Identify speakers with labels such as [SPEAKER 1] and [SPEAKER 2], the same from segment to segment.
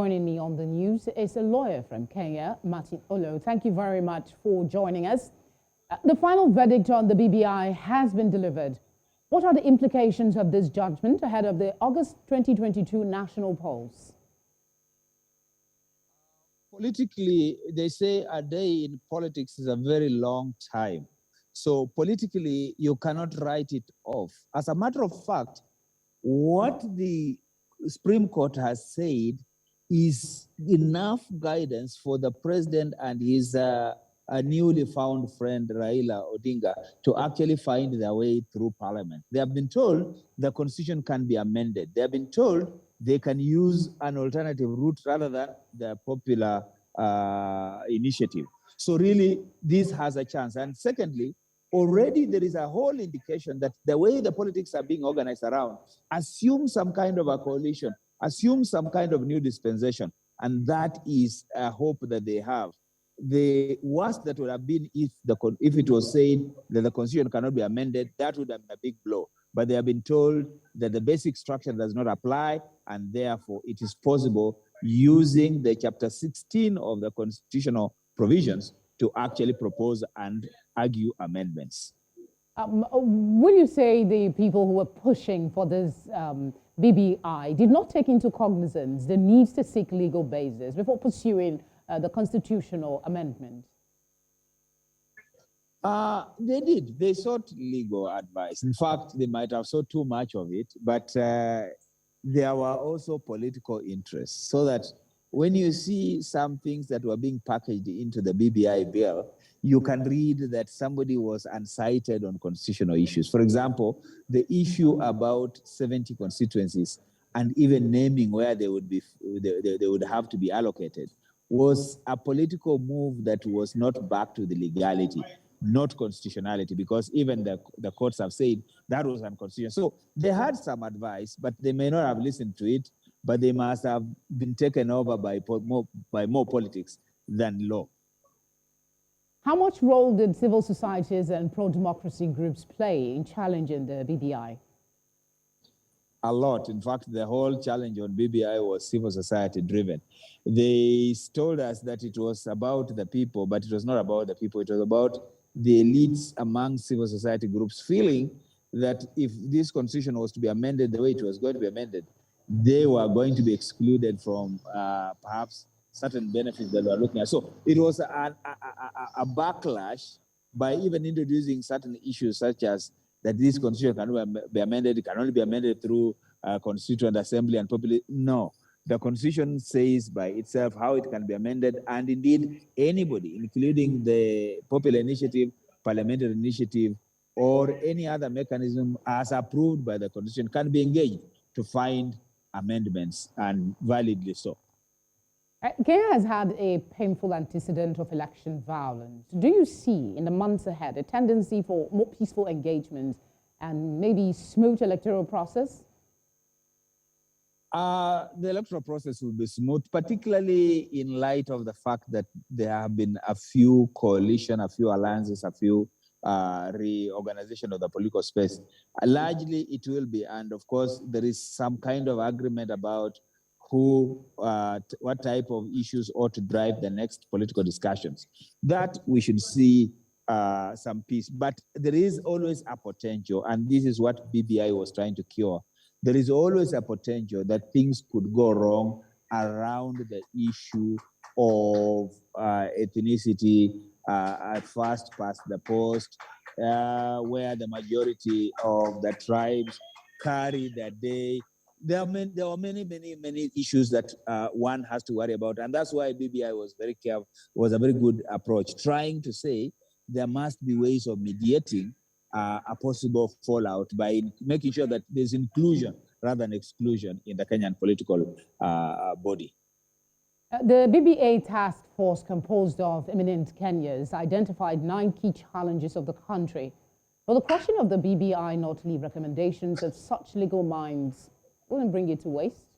[SPEAKER 1] joining me on the news is a lawyer from Kenya, Martin Oloo. Thank you very much for joining us. The final verdict on the BBI has been delivered. What are the implications of this judgment ahead of the August 2022 national polls?
[SPEAKER 2] Politically, they say a day in politics is a very long time. So politically, you cannot write it off. As a matter of fact, what the Supreme Court has said is enough guidance for the president and his newly found friend Raila Odinga to actually find their way through parliament. They have been told the constitution can be amended. They have been told they can use an alternative route rather than the popular initiative. So really, this has a chance. And secondly, already there is a whole indication that the way the politics are being organized around assumes some kind of a coalition, assumes some kind of new dispensation, and that is a hope that they have. The worst that would have been if it was said that the constitution cannot be amended, that would have been a big blow. But they have been told that the basic structure does not apply, and therefore it is possible using the chapter 16 of the constitutional provisions to actually propose and argue amendments.
[SPEAKER 1] Will you say the people who were pushing for this BBI did not take into cognizance the need to seek legal basis before pursuing the constitutional amendment?
[SPEAKER 2] They did. They sought legal advice. In fact, they might have sought too much of it, but there were also political interests. So that when you see some things that were being packaged into the BBI bill, you can read that somebody was unsighted on constitutional issues. For example, the issue about 70 constituencies and even naming where they would have to be allocated was a political move that was not backed to the legality, not constitutionality, because even the courts have said that was unconstitutional. So they had some advice, but they may not have listened to it, but they must have been taken over by more politics than law.
[SPEAKER 1] How much role did civil societies and pro-democracy groups play in challenging the BBI?
[SPEAKER 2] A lot. In fact, the whole challenge on BBI was civil society driven. They told us that it was about the people, but it was not about the people. It was about the elites among civil society groups feeling that if this constitution was to be amended the way it was going to be amended, they were going to be excluded from perhaps certain benefits that we are looking at. So it was a backlash by even introducing certain issues such as that this constitution cannot be amended, it can only be amended through constituent assembly and popular. No, the constitution says by itself how it can be amended, and indeed anybody, including the popular initiative, parliamentary initiative, or any other mechanism as approved by the constitution can be engaged to find amendments, and validly so.
[SPEAKER 1] Kenya has had a painful antecedent of election violence. Do you see in the months ahead a tendency for more peaceful engagement and maybe smooth electoral process?
[SPEAKER 2] The electoral process will be smooth, particularly in light of the fact that there have been a few coalitions, a few alliances, a few reorganization of the political space. Largely it will be, and of course there is some kind of agreement about what type of issues ought to drive the next political discussions. That we should see some peace, but there is always a potential, and this is what BBI was trying to cure. There is always a potential that things could go wrong around the issue of ethnicity at first past the post, where the majority of the tribes carry the day. There are many issues that one has to worry about, and that's why BBI was very careful, was a very good approach, trying to say there must be ways of mediating a possible fallout by making sure that there's inclusion rather than exclusion in the Kenyan political body.
[SPEAKER 1] The BBA task force, composed of eminent Kenyans, identified 9 key challenges of the country. Will the question of the BBI not leave recommendations of such legal minds wouldn't bring it to waste?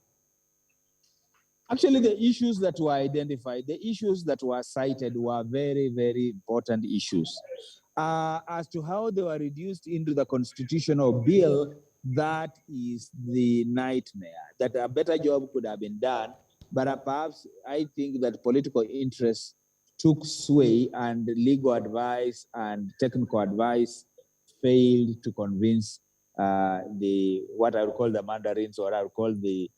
[SPEAKER 2] Actually, the issues that were identified, the issues that were cited were very, very important issues. As to how they were reduced into the constitutional bill, that is the nightmare. That a better job could have been done But perhaps I think that political interests took sway and legal advice and technical advice failed to convince what I would call the mandarins, or I would call the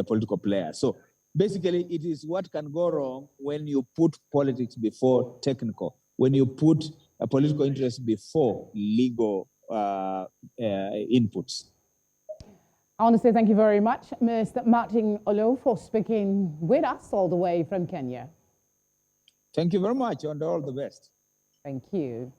[SPEAKER 2] political players. So basically, it is what can go wrong when you put politics before technical, when you put a political interest before legal inputs.
[SPEAKER 1] I want to say thank you very much, Mr. Martin Oloo, for speaking with us all the way from Kenya.
[SPEAKER 2] Thank you very much, and all the best.
[SPEAKER 1] Thank you.